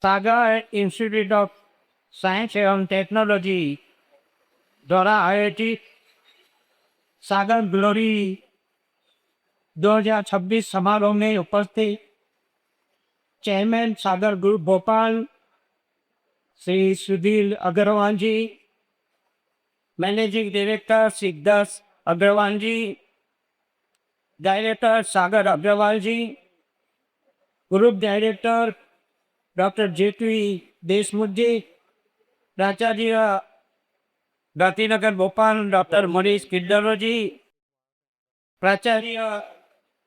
Sagar institute of science एवं technology द्वारा आयोजित सागर ग्लोरी 2026 समारोह में उपस्थित chairman Sagar group Bhopal Shri Sudhir Agrawal ji, managing director Siddhas Agrawal ji, director Sagar Agrawal ji, group director doctor JP Deshmukh ji, प्राचार्य गांधीनगर भोपाल डॉक्टर मनीष किड्डरो जी, प्राचार्य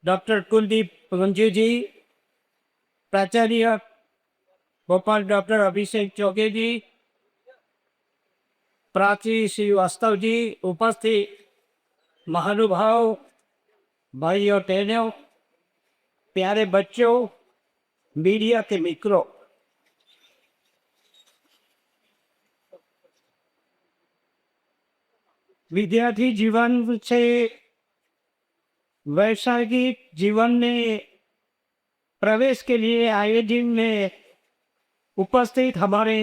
डॉक्टर कुलदीप रंजू जी, प्राचार्य भोपाल डॉक्टर अभिषेक चौके जी, प्राची श्रीवास्तव जी, उपस्थित महानुभाव भाई और बहनों, प्यारे बच्चों, मीडिया के मित्रों, विद्यार्थी जीवन से वैवाहिक जीवन में प्रवेश के लिए आयोजन में उपस्थित हमारे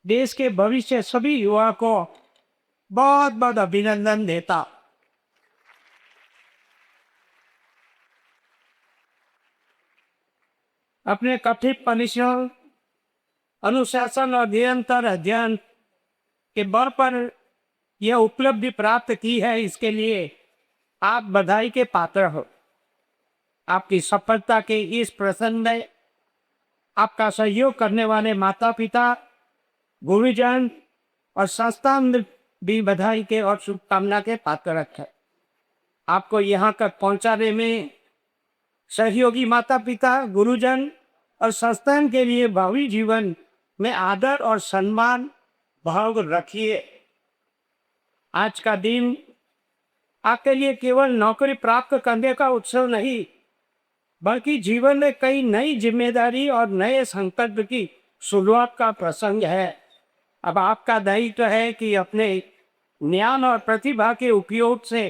देश के भविष्य सभी युवा को बहुत बहुत अभिनंदन देता। अपने कठिन परिश्रम, अनुशासन और निरंतर अध्ययन के बल पर यह उपलब्धि प्राप्त की है, इसके लिए आप बधाई के पात्र हो। आपकी सफलता के इस प्रसंग में आपका सहयोग करने वाले माता पिता, गुरुजन और संस्थान भी बधाई के और शुभकामना के पात्र रखे। आपको यहाँ तक पहुँचाने में सहयोगी माता पिता, गुरुजन और संस्थान के लिए भावी जीवन में आदर और सम्मान भाव रखिए। आज का दिन आपके लिए केवल नौकरी प्राप्त करने का उत्सव नहीं, बल्कि जीवन में कई नई जिम्मेदारी और नए संकल्प की शुरुआत का प्रसंग है। अब आपका दायित्व है कि अपने ज्ञान और प्रतिभा के उपयोग से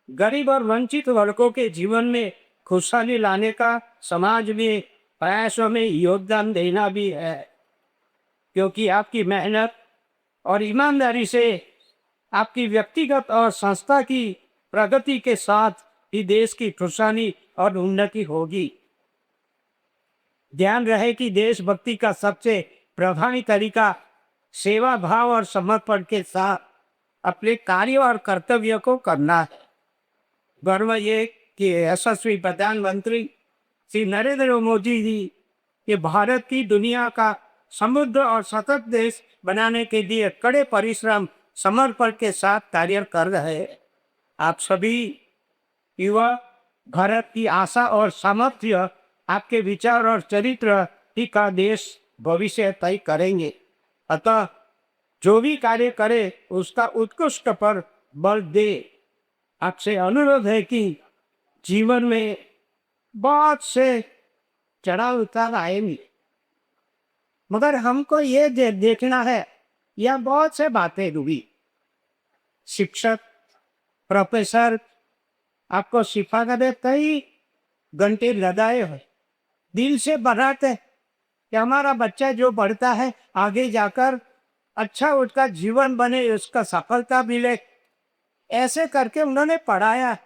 गरीब और वंचित वर्गों के जीवन में खुशहाली लाने का समाज में प्रयासों में योगदान देना भी है, क्योंकि आपकी मेहनत और ईमानदारी से आपकी व्यक्तिगत और संस्था की प्रगति के साथ ही देश की खुशहाली और उन्नति होगी। ध्यान रहे कि देशभक्ति का सबसे प्रभावी तरीका सेवा भाव और समर्पण के साथ अपने कार्य और कर्तव्य को करना है। गर्व ये कि यशस्वी प्रधानमंत्री श्री नरेंद्र मोदी जी ये भारत की दुनिया का समृद्ध और सतत देश बनाने के लिए कड़े परिश्रम समर्पण के साथ कार्य कर रहे हैं। आप सभी युवा भारत की आशा और सामर्थ्य, आपके विचार और चरित्र ही का देश भविष्य तय करेंगे। अतः जो भी कार्य करे उसका उत्कृष्ट पर बल दे। आपसे अनुरोध है कि जीवन में बहुत से चढ़ाव उतार आएंगे, मगर हमको ये देखना है, यह बहुत से बातें हुई। शिक्षक, प्रोफेसर आपको सिखा कर कई घंटे लगाए हो, दिल से बनाते कि हमारा बच्चा जो पढ़ता है आगे जाकर अच्छा उसका जीवन बने, उसका सफलता मिले। ऐसे करके उन्होंने पढ़ाया।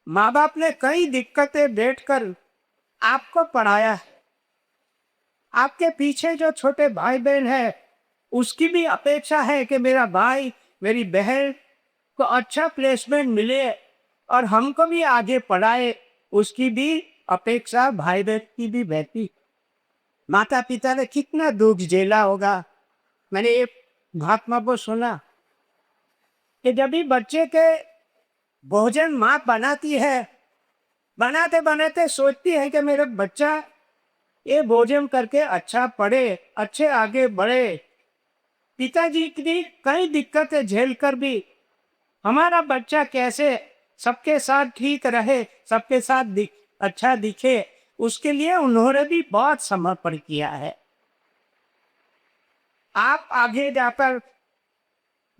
माँ बाप ने कई दिक्कतें बैठकर आपको पढ़ाया। आपके पीछे जो छोटे भाई बहन है उसकी भी अपेक्षा है कि मेरा भाई मेरी बहन को अच्छा प्लेसमेंट मिले और हमको भी आगे पढ़ाए। उसकी भी अपेक्षा भाई बहन की भी रहती। माता पिता ने कितना दुख झेला होगा। मैंने एक महात्मा को सुना कि जब भी बच्चे के भोजन माँ बनाती है, बनाते बनाते सोचती है कि मेरा बच्चा ये भोजन करके अच्छा पढ़े, अच्छे आगे बढ़े। पिताजी की कई दिक्कतें झेल कर भी हमारा बच्चा कैसे सबके साथ ठीक रहे, सबके साथ अच्छा दिखे, उसके लिए उन्होंने भी बहुत समर्पण किया है। आप आगे जाकर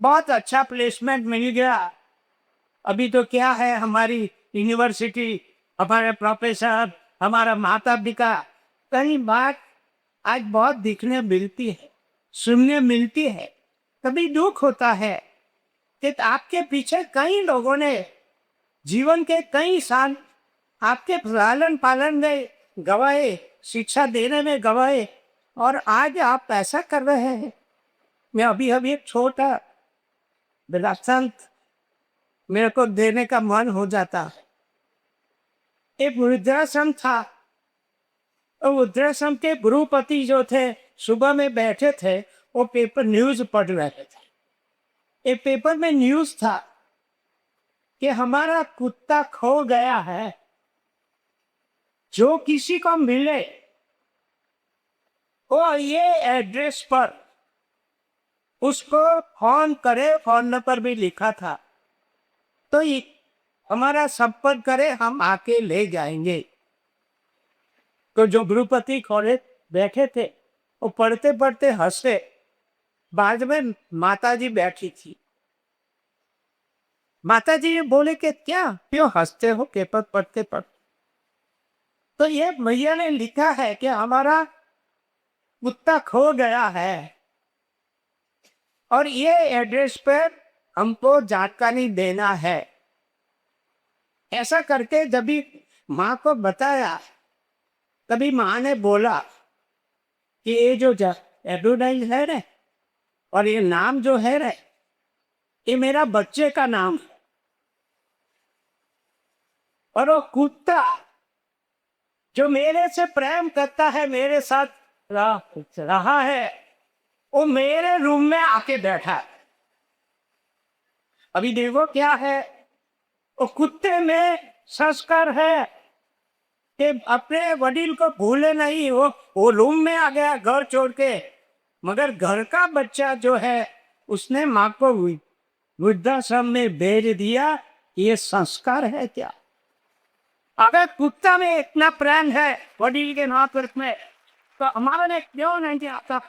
बहुत अच्छा प्लेसमेंट मिल गया। अभी तो क्या है, हमारी यूनिवर्सिटी, हमारे प्रोफेसर, हमारा माता पिता कई बार आज बहुत दिखने मिलती है, सुनने मिलती है। कभी दुख होता है कि आपके पीछे कई लोगों ने जीवन के कई साल आपके लालन पालन में गवाए, शिक्षा देने में गवाए, और आज आप ऐसा कर रहे हैं। मैं अभी अभी एक छोटा दृष्टांत मेरे को देने का मन हो जाता। एक वृद्धाश्रम था, और वृद्धाश्रम के गृहपति जो थे, सुबह में बैठे थे, वो पेपर न्यूज पढ़ रहे थे। एक पेपर में न्यूज था कि हमारा कुत्ता खो गया है, जो किसी को मिले वो ये एड्रेस पर उसको फोन करे। फोन नंबर भी लिखा था, तो ये हमारा संपर्क करे, हम आके ले जाएंगे। तो जो गृहपति खोले बैठे थे, वो पढ़ते पढ़ते हंसे। बाद में माताजी बैठी थी। माताजी ने बोले कि क्या क्यों हंसते हो पेपर पढ़ते पढ़ते? तो ये भैया ने लिखा है कि हमारा कुत्ता खो गया है, और ये एड्रेस पर हमको जानकारी देना है। ऐसा करके जब भी माँ को बताया, तभी माँ ने बोला कि ये जो एडवर्टाइज है रे, और ये नाम जो है रे, ये मेरा बच्चे का नाम है, और वो कुत्ता जो मेरे से प्रेम करता है, मेरे साथ रहा है, वो मेरे रूम में आके बैठा है। अभी देखो क्या है, वो कुत्ते में संस्कार है कि अपने वडील को भूले नहीं। वो रूम में आ गया घर छोड़ के, मगर घर का बच्चा जो है उसने माँ को वृद्धाश्रम में भेज दिया। ये संस्कार है क्या? अगर कुत्ता में इतना प्रेम है वडील के नाते में, तो हमारा ने क्यों नहीं आता?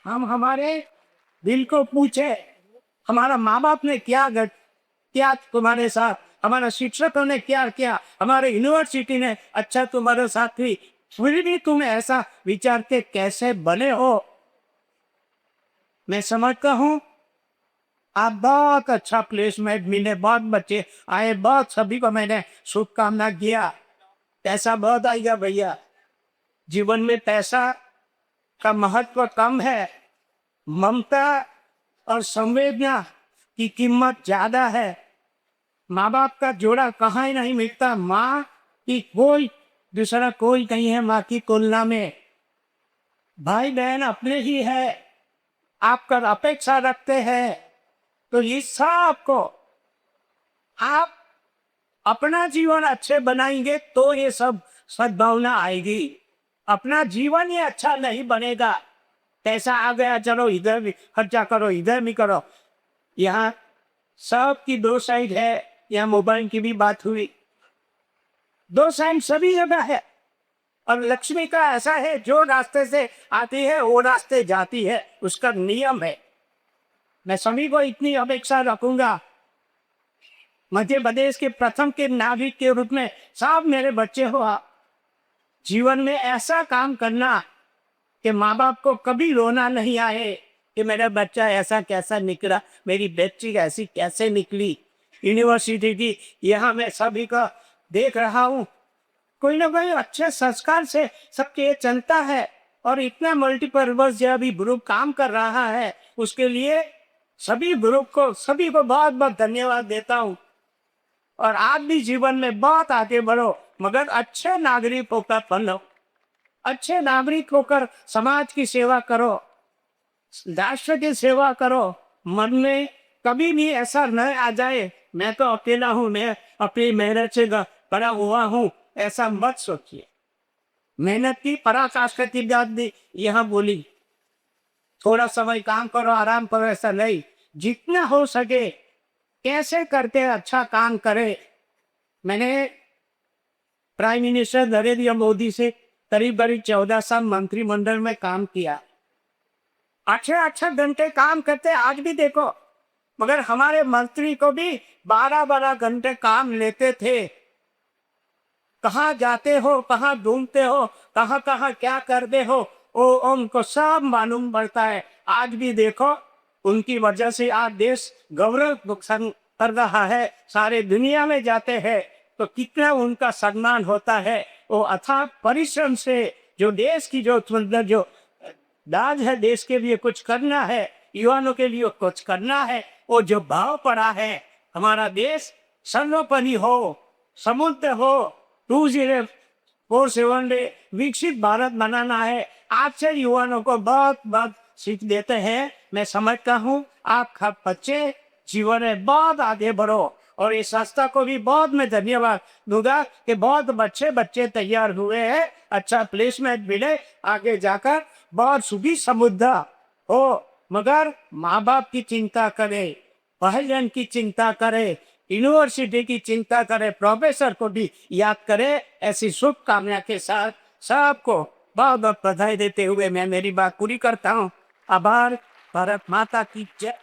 हम हमारे दिल को पूछे, हमारा माँ बाप ने क्या तुम्हारे साथ, हमारे शिक्षकों ने क्या किया, हमारे यूनिवर्सिटी ने अच्छा तुम्हारे साथ हुई, फिर भी तुम ऐसा विचार के कैसे बने हो? मैं समझता हूँ आप बहुत अच्छा प्लेसमेंट मिले, बहुत बच्चे आए, बहुत सभी को मैंने शुभकामना किया। पैसा बहुत आएगा भैया, जीवन में पैसा का महत्व कम है, ममता और संवेदना की कीमत ज्यादा है। माँ बाप का जोड़ा कहाँ ही नहीं मिलता। माँ की कोई दूसरा कोई नहीं है माँ की तुलना में। भाई बहन अपने ही है, आपका अपेक्षा रखते हैं, तो इस सबको आप अपना जीवन अच्छे बनाएंगे तो ये सब सद्भावना आएगी। अपना जीवन ही अच्छा नहीं बनेगा, पैसा आ गया चलो इधर भी खर्चा करो, इधर भी करो। यहाँ सबकी दो साइड है। यहाँ मोबाइल की भी बात हुई, दो साइड सभी जगह है। और लक्ष्मी का ऐसा है, जो रास्ते से आती है वो रास्ते जाती है, उसका नियम है। मैं सभी को इतनी अपेक्षा रखूंगा, मध्य प्रदेश के प्रथम के नागरिक के रूप में सब मेरे बच्चे हो, जीवन में ऐसा काम करना कि माँ बाप को कभी रोना नहीं आए कि मेरा बच्चा ऐसा कैसा निकला, मेरी बच्ची ऐसी कैसे निकली। यूनिवर्सिटी की यहाँ मैं सभी का देख रहा हूँ, कोई ना कोई अच्छे संस्कार से सबके चलता है, और इतना मल्टीपर्पज जो अभी ग्रुप काम कर रहा है, उसके लिए सभी ग्रुप को सभी को बहुत बहुत धन्यवाद देता हूँ। और आप भी जीवन में बहुत आगे बढ़ो, मगर अच्छे नागरिक होकर बनो, अच्छे नागरिक होकर समाज की सेवा करो, राष्ट्र की सेवा करो। मन में कभी भी ऐसा न आ जाए मैं तो अकेला हूँ, मैं अपनी मेहनत से बड़ा हुआ हूँ, ऐसा मत सोचिए। मेहनत की पराकाष्ठा की बात भी यहाँ बोली, थोड़ा समय काम करो, आराम करो, ऐसा नहीं। जितना हो सके कैसे करते अच्छा काम करे। मैंने प्राइम मिनिस्टर नरेंद्र मोदी से करीब करीब 14 साल मंत्रिमंडल में काम किया। अच्छे घंटे काम करते आज भी देखो, मगर हमारे मंत्री को भी 12 घंटे काम लेते थे। कहाँ जाते हो, कहाँ घूमते हो, कहाँ कहाँ क्या करते हो, वो उनको सब मालूम पड़ता है। आज भी देखो, उनकी वजह से आज देश गौरव नुकसान कर रहा है, सारे दुनिया में जाते हैं तो कितना उनका सम्मान होता है। वो अथाक परिश्रम से जो देश की जो मतलब जो दाज है, देश के लिए कुछ करना है, युवाओं के लिए कुछ करना है, वो जो भाव पड़ा है, हमारा देश सर्वोपरि हो, समुद्र हो, 2047 विकसित भारत बनाना है। आपसे युवाओं को बहुत बहुत सीख देते हैं। मैं समझता हूँ आपका बच्चे जीवन में बहुत आगे बढ़ो, और इस संस्था को भी बहुत मैं धन्यवाद दूंगा कि बहुत बच्चे बच्चे तैयार हुए हैं, अच्छा प्लेसमेंट मिले, आगे जाकर बहुत सुखी समुद्र हो। मगर माँ बाप की चिंता करे, पहलजन की चिंता करे, यूनिवर्सिटी की चिंता करे, प्रोफेसर को भी याद करे। ऐसी शुभकामना के साथ सबको बहुत बहुत बधाई देते हुए मैं मेरी बात पूरी करता हूँ। आभार। भारत माता की जय।